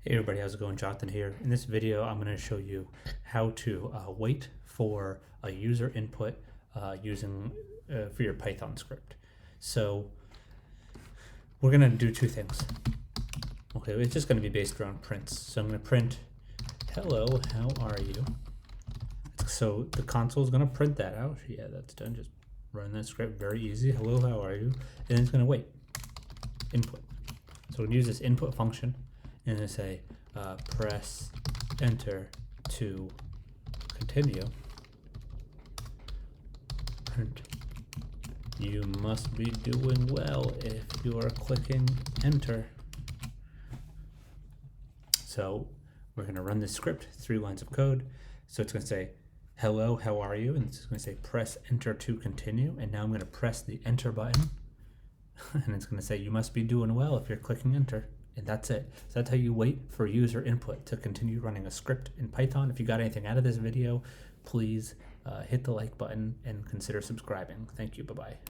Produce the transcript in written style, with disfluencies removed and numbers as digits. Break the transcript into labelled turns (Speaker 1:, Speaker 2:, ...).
Speaker 1: Hey everybody, how's it going? Jonathan here. In this video, I'm going to show you how to wait for a user input using for your Python script. So we're going to do two things. Okay, it's just going to be based around prints. So I'm going to print, hello, how are you? So the console is going to print that out. Yeah, that's done. Just run that script, very easy. Hello, how are you? And then it's going to wait, input. So we're going to use this input function and then say press enter to continue. Print. You must be doing well if you are clicking enter. So we're going to run this script, 3 lines of code. So it's going to say hello, how are you? And it's going to say press enter to continue. And now I'm going to press the enter button. And it's going to say you must be doing well if you're clicking enter. And that's it. So that's how you wait for user input to continue running a script in Python. If you got anything out of this video, please hit the like button and consider subscribing. Thank you. Bye-bye.